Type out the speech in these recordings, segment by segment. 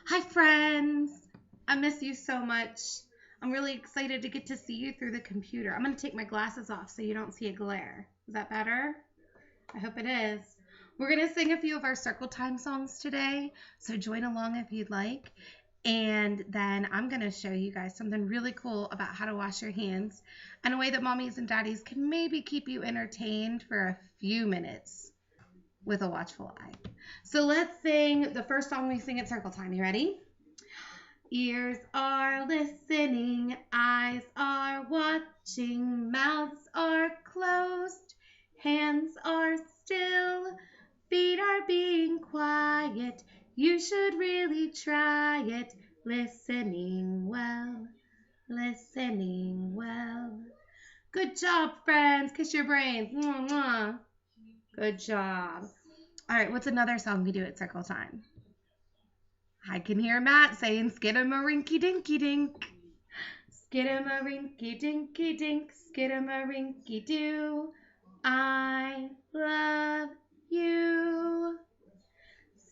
Hi, friends. I miss you so much. I'm really excited to get to see you through the computer. I'm going to take my glasses off so you don't see a glare. Is that better? I hope it is. We're going to sing a few of our circle time songs today, so join along if you'd like. And then I'm going to show you guys something really cool about how to wash your hands and a way that mommies and daddies can maybe keep you entertained for a few minutes with a watchful eye. So let's sing the first song we sing at circle time. You ready? Ears are listening, eyes are watching, mouths are closed, hands are still, feet are being quiet. You should really try it. Listening well, listening well. Good job, friends. Kiss your brains. Mwah, mwah. Good job. All right, what's another song we do at circle time? I can hear Matt saying skidamarinky dinky dink. Skidamarinky dinky dink, skidamarinky doo. I love you.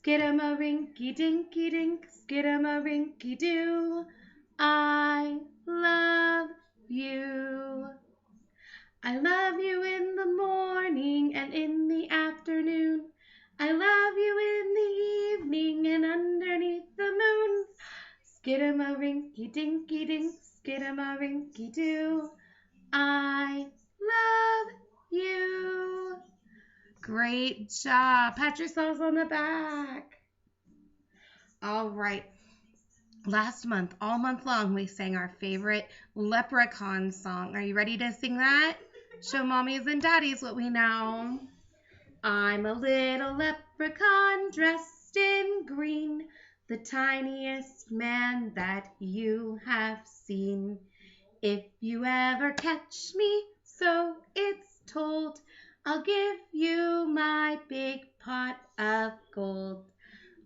Skidamarinky dinky dink, skidamarinky doo. I love you. I love you in the morning and in the afternoon. I love you in the evening and underneath the moon. Skidamarinky dinky dink, skidamarinky doo. I love you. Great job. Pat yourselves on the back. All right. Last month, all month long, we sang our favorite leprechaun song. Are you ready to sing that? Show mommies and daddies what we know. I'm a little leprechaun dressed in green, the tiniest man that you have seen. If you ever catch me, so it's told, I'll give you my big pot of gold.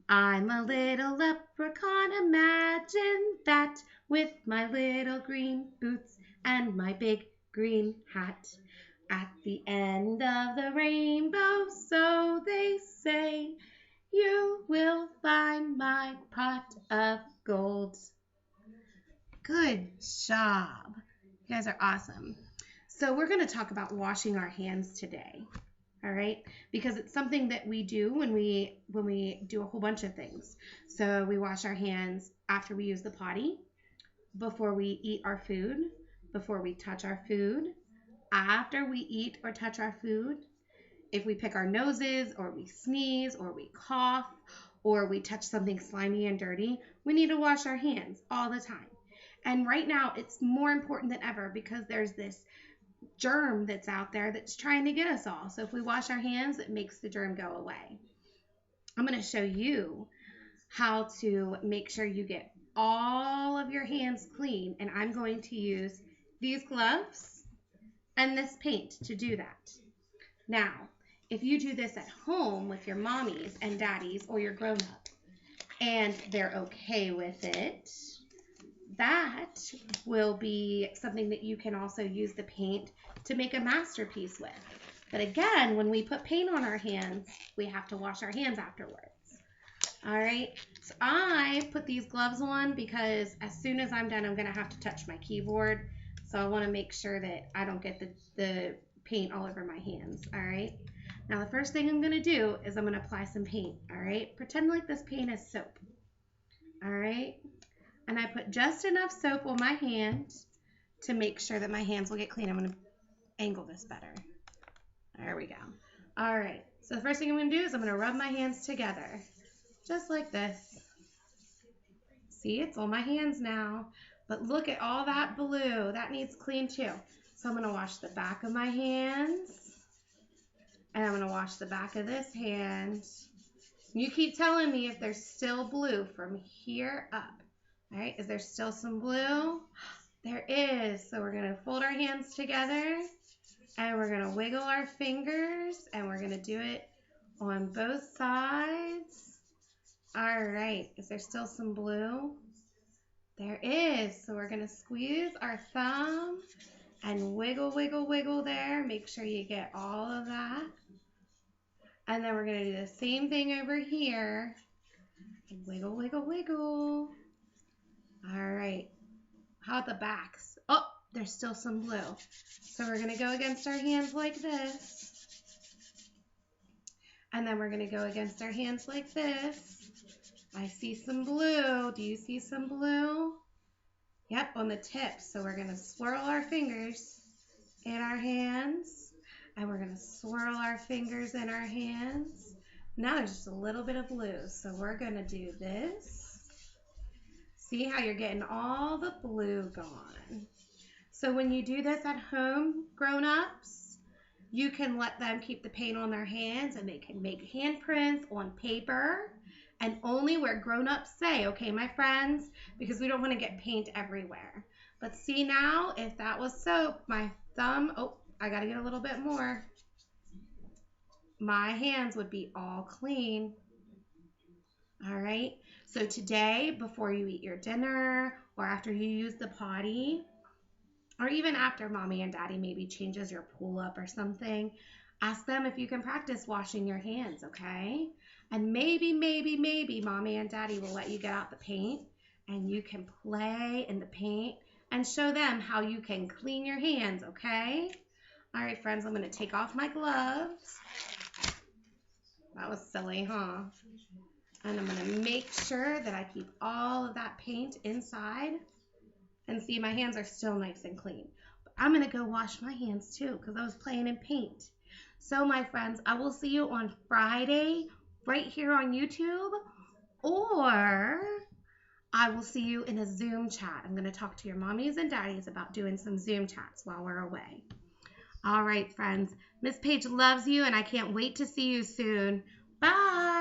I'm a little leprechaun, imagine that, with my little green boots and my big green hat. At the end of the rainbow, so they say, you will find my pot of gold. Good job. You guys are awesome. So we're going to talk about washing our hands today. All right, because it's something that we do when we do a whole bunch of things. So we wash our hands after we use the potty, before we eat our food, before we touch our food, after we eat or touch our food, if we pick our noses or we sneeze or we cough or we touch something slimy and dirty, we need to wash our hands all the time. And right now it's more important than ever because there's this germ that's out there that's trying to get us all. So if we wash our hands, it makes the germ go away. I'm going to show you how to make sure you get all of your hands clean, and I'm going to use these gloves and this paint to do that. Now, if you do this at home with your mommies and daddies or your grown-up and they're okay with it, that will be something that you can also use the paint to make a masterpiece with. But again, when we put paint on our hands, we have to wash our hands afterwards. All right, so I put these gloves on because as soon as I'm done, I'm going to have to touch my keyboard. So I want to make sure that I don't get the paint all over my hands. All right, now the first thing I'm going to do is I'm going to apply some paint. All right, pretend like this paint is soap. All right. And I put just enough soap on my hand to make sure that my hands will get clean. I'm going to angle this better. There we go. All right. So the first thing I'm going to do is I'm going to rub my hands together. Just like this. See, it's on my hands now. But look at all that blue. That needs clean too. So I'm going to wash the back of my hands. And I'm going to wash the back of this hand. You keep telling me if there's still blue from here up. All right, is there still some blue? There is. So we're going to fold our hands together and we're going to wiggle our fingers and we're going to do it on both sides. All right, is there still some blue? There is. So we're going to squeeze our thumb and wiggle, wiggle, wiggle there. Make sure you get all of that. And then we're going to do the same thing over here. Wiggle, wiggle, wiggle. All right. How about the backs? Oh, there's still some blue. So we're going to go against our hands like this. And then we're going to go against our hands like this. I see some blue. Do you see some blue? Yep, on the tips. So we're going to swirl our fingers in our hands. And we're going to swirl our fingers in our hands. Now there's just a little bit of blue. So we're going to do this. See how you're getting all the blue gone. So when you do this at home, grown-ups, you can let them keep the paint on their hands and they can make handprints on paper and only where grown-ups say, okay, my friends, because we don't want to get paint everywhere. But see now, if that was soap, my thumb, oh, I got to get a little bit more. My hands would be all clean. All right, so today, before you eat your dinner or after you use the potty, or even after mommy and daddy maybe changes your pool up or something, ask them if you can practice washing your hands, okay? And maybe mommy and daddy will let you get out the paint and you can play in the paint and show them how you can clean your hands, okay? All right, friends, I'm going to take off my gloves. That was silly, huh? And I'm going to make sure that I keep all of that paint inside. And see, my hands are still nice and clean. But I'm going to go wash my hands too because I was playing in paint. So, my friends, I will see you on Friday right here on YouTube, or I will see you in a Zoom chat. I'm going to talk to your mommies and daddies about doing some Zoom chats while we're away. All right, friends. Miss Paige loves you, and I can't wait to see you soon. Bye.